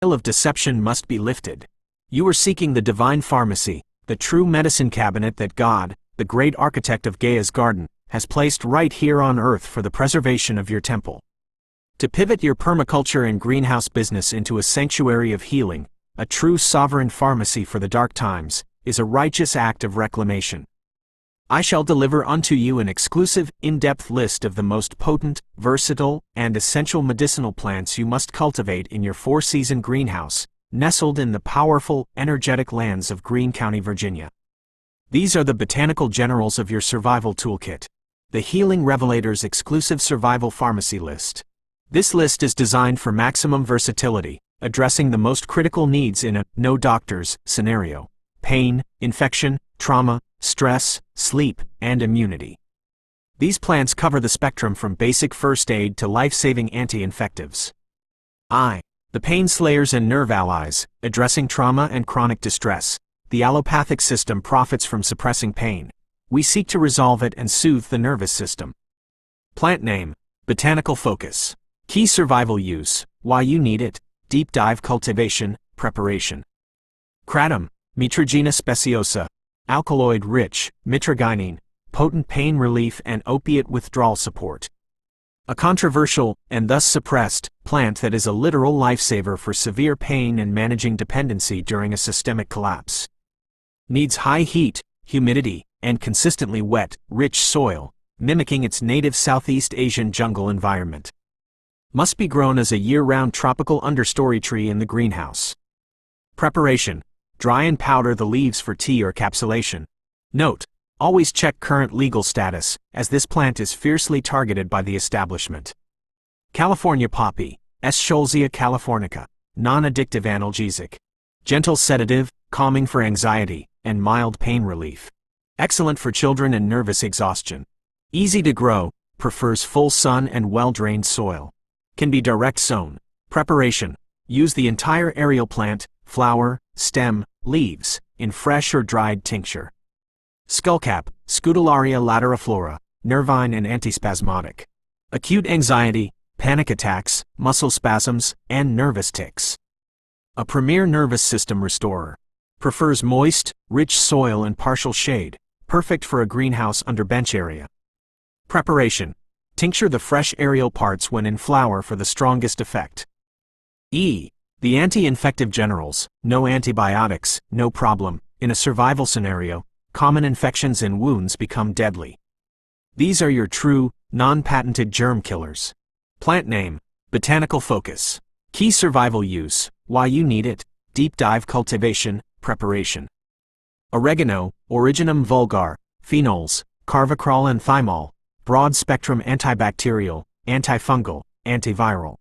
veil of deception must be lifted. You are seeking the divine pharmacy, the true medicine cabinet that God, the great architect of Gaia's garden, has placed right here on earth for the preservation of your temple. To pivot your permaculture and greenhouse business into a sanctuary of healing, a true sovereign pharmacy for the dark times, is a righteous act of reclamation. I shall deliver unto you an exclusive, in-depth list of the most potent, versatile, and essential medicinal plants you must cultivate in your 4-season greenhouse, nestled in the powerful, energetic lands of Greene County, Virginia. These are the botanical generals of your survival toolkit, the Healing Revelator's exclusive survival pharmacy list. This list is designed for maximum versatility, addressing the most critical needs in a no doctors scenario: pain, infection, trauma, stress, sleep, and immunity. These plants cover the spectrum from basic first aid to life-saving anti-infectives. The pain slayers and nerve allies, addressing trauma and chronic distress. The allopathic system profits from suppressing pain. We seek to resolve it and soothe the nervous system. Plant name: Botanical Focus. Key survival use: why you need it, deep dive cultivation, preparation. Kratom, Mitragina speciosa. Alkaloid-rich, mitragynine, potent pain relief and opiate withdrawal support. A controversial, and thus suppressed, plant that is a literal lifesaver for severe pain and managing dependency during a systemic collapse. Needs high heat, humidity, and consistently wet, rich soil, mimicking its native Southeast Asian jungle environment. Must be grown as a year-round tropical understory tree in the greenhouse. Preparation: dry and powder the leaves for tea or capsulation. Note: always check current legal status, as this plant is fiercely targeted by the establishment. California poppy, Eschscholzia californica, non-addictive analgesic. Gentle sedative, calming for anxiety, and mild pain relief. Excellent for children and nervous exhaustion. Easy to grow, prefers full sun and well-drained soil. Can be direct sown. Preparation: use the entire aerial plant, flower, stem, leaves, in fresh or dried tincture. Skullcap, Scutellaria lateriflora, nervine and antispasmodic. Acute anxiety, panic attacks, muscle spasms, and nervous tics. A premier nervous system restorer. Prefers moist, rich soil and partial shade, perfect for a greenhouse under bench area. Preparation: tincture the fresh aerial parts when in flower for the strongest effect. The anti-infective generals: no antibiotics, no problem. In a survival scenario, common infections and wounds become deadly. These are your true, non-patented germ killers. Plant name: Botanical Focus. Key survival use: why you need it, deep dive cultivation, preparation. Oregano, Originum vulgar, phenols, carvacrol and thymol, broad-spectrum antibacterial, antifungal, antiviral.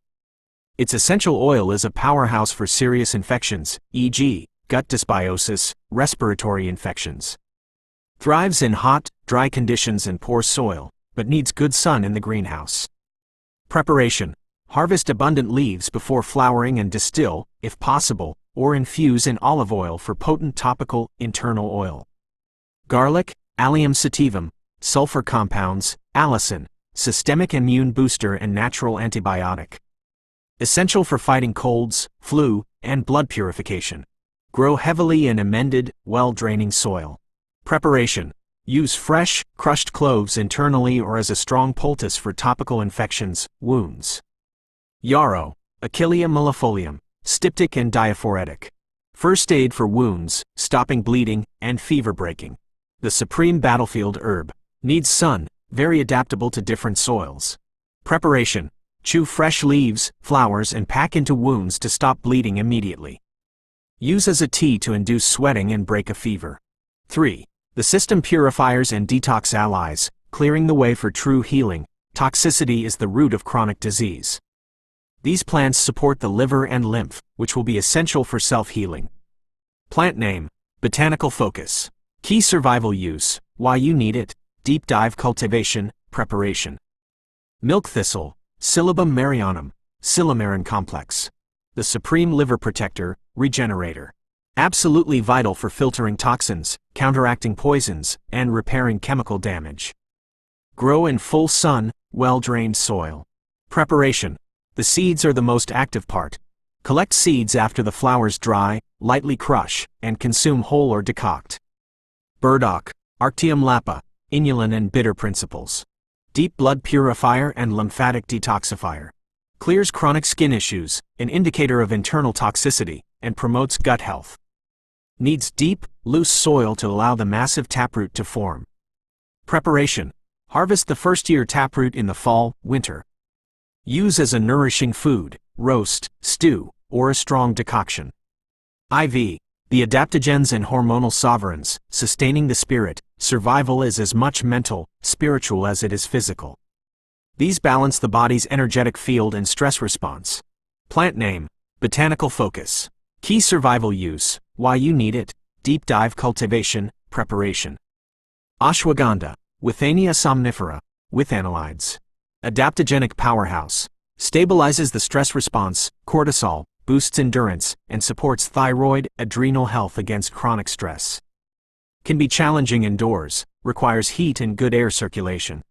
Its essential oil is a powerhouse for serious infections, e.g., gut dysbiosis, respiratory infections. Thrives in hot, dry conditions and poor soil, but needs good sun in the greenhouse. Preparation: harvest abundant leaves before flowering and distill, if possible, or infuse in olive oil for potent topical, internal oil. Garlic, Allium sativum, sulfur compounds, allicin, systemic immune booster and natural antibiotic. Essential for fighting colds, flu, and blood purification. Grow heavily in amended, well-draining soil. Preparation: use fresh, crushed cloves internally or as a strong poultice for topical infections, wounds. Yarrow, Achillea millefolium, styptic and diaphoretic. First aid for wounds, stopping bleeding, and fever breaking. The supreme battlefield herb. Needs sun, very adaptable to different soils. Preparation: chew fresh leaves, flowers and pack into wounds to stop bleeding immediately. Use as a tea to induce sweating and break a fever. 3. The system purifiers and detox allies, clearing the way for true healing. Toxicity is the root of chronic disease. These plants support the liver and lymph, which will be essential for self-healing. Plant name: Botanical Focus. Key survival use: why you need it, deep dive cultivation, preparation. Milk thistle, Silybum marianum, Silymarin complex. The supreme liver protector, regenerator. Absolutely vital for filtering toxins, counteracting poisons, and repairing chemical damage. Grow in full sun, well-drained soil. Preparation: the seeds are the most active part. Collect seeds after the flowers dry, lightly crush, and consume whole or decoct. Burdock, Arctium lapa, inulin and bitter principles. Deep blood purifier and lymphatic detoxifier. Clears chronic skin issues, an indicator of internal toxicity, and promotes gut health. Needs deep, loose soil to allow the massive taproot to form. Preparation. Harvest the first-year taproot in the fall, winter. Use as a nourishing food, roast, stew, or a strong decoction. IV. The adaptogens and hormonal sovereigns, sustaining the spirit. Survival is as much mental, spiritual as it is physical. These balance the body's energetic field and stress response. Plant name. Botanical focus. Key survival use. Why you need it. Deep dive cultivation, preparation. Ashwagandha. Withania somnifera. Withanolides. Adaptogenic powerhouse. Stabilizes the stress response, cortisol, boosts endurance, and supports thyroid, adrenal health against chronic stress. Can be challenging indoors, requires heat and good air circulation.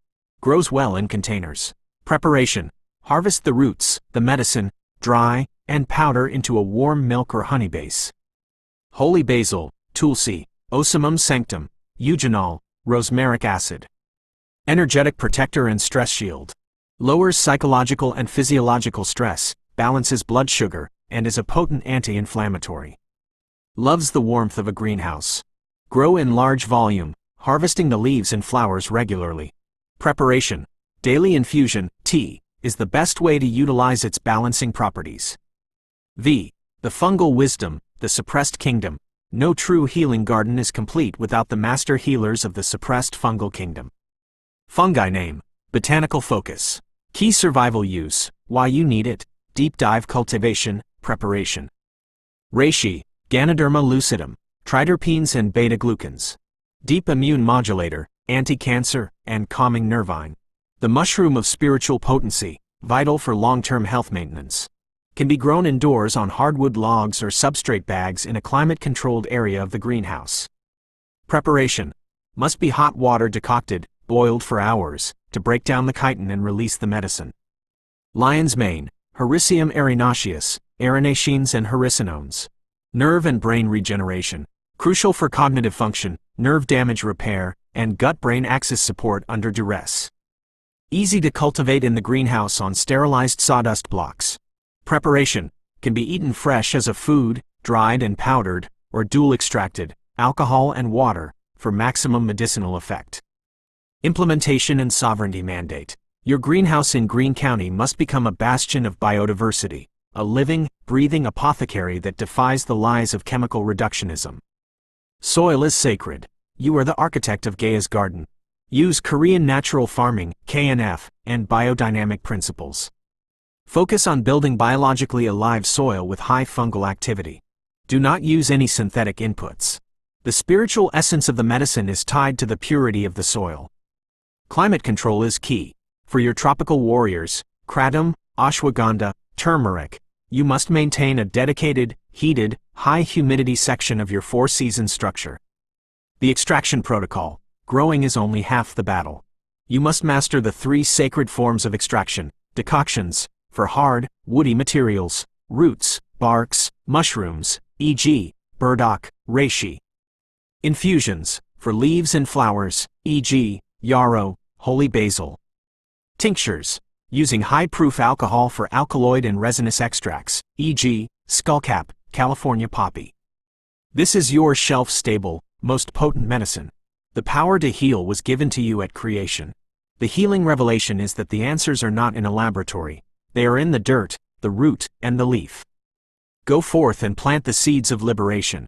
Grows well in containers. Preparation. Harvest the roots, the medicine, dry, and powder into a warm milk or honey base. Holy basil, tulsi, ocimum sanctum, eugenol, rosmaric acid. Energetic protector and stress shield. Lowers psychological and physiological stress, balances blood sugar, and is a potent anti-inflammatory. Loves the warmth of a greenhouse. Grow in large volume, harvesting the leaves and flowers regularly. Preparation. Daily infusion, tea, is the best way to utilize its balancing properties. V. The fungal wisdom, the suppressed kingdom. No true healing garden is complete without the master healers of the suppressed fungal kingdom. Fungi name. Botanical focus. Key survival use. Why you need it. Deep dive cultivation, preparation. Reishi, Ganoderma lucidum, triterpenes and beta-glucans. Deep immune modulator, anti-cancer, and calming nervine. The mushroom of spiritual potency, vital for long-term health maintenance. Can be grown indoors on hardwood logs or substrate bags in a climate-controlled area of the greenhouse. Preparation. Must be hot water decocted, boiled for hours, to break down the chitin and release the medicine. Lion's mane, Hericium erinaceus, erinacines and hericinones. Nerve and brain regeneration, crucial for cognitive function, nerve damage repair, and gut-brain axis support under duress. Easy to cultivate in the greenhouse on sterilized sawdust blocks. Preparation. Can be eaten fresh as a food, dried and powdered, or dual extracted, alcohol and water, for maximum medicinal effect. Implementation and sovereignty mandate. Your greenhouse in Greene County must become a bastion of biodiversity, a living, breathing apothecary that defies the lies of chemical reductionism. Soil is sacred. You are the architect of Gaia's garden. Use Korean natural farming, KNF, and biodynamic principles. Focus on building biologically alive soil with high fungal activity. Do not use any synthetic inputs. The spiritual essence of the medicine is tied to the purity of the soil. Climate control is key. For your tropical warriors, kratom, ashwagandha, turmeric, you must maintain a dedicated, heated, high-humidity section of your four-season structure. The extraction protocol. Growing is only half the battle. You must master the three sacred forms of extraction, decoctions, for hard, woody materials, roots, barks, mushrooms, e.g., burdock, reishi. Infusions, for leaves and flowers, e.g., yarrow, holy basil. Tinctures, using high-proof alcohol for alkaloid and resinous extracts, e.g., skullcap, California poppy. This is your shelf-stable, most potent medicine. The power to heal was given to you at creation. The healing revelation is that the answers are not in a laboratory. They are in the dirt, the root, and the leaf. Go forth and plant the seeds of liberation.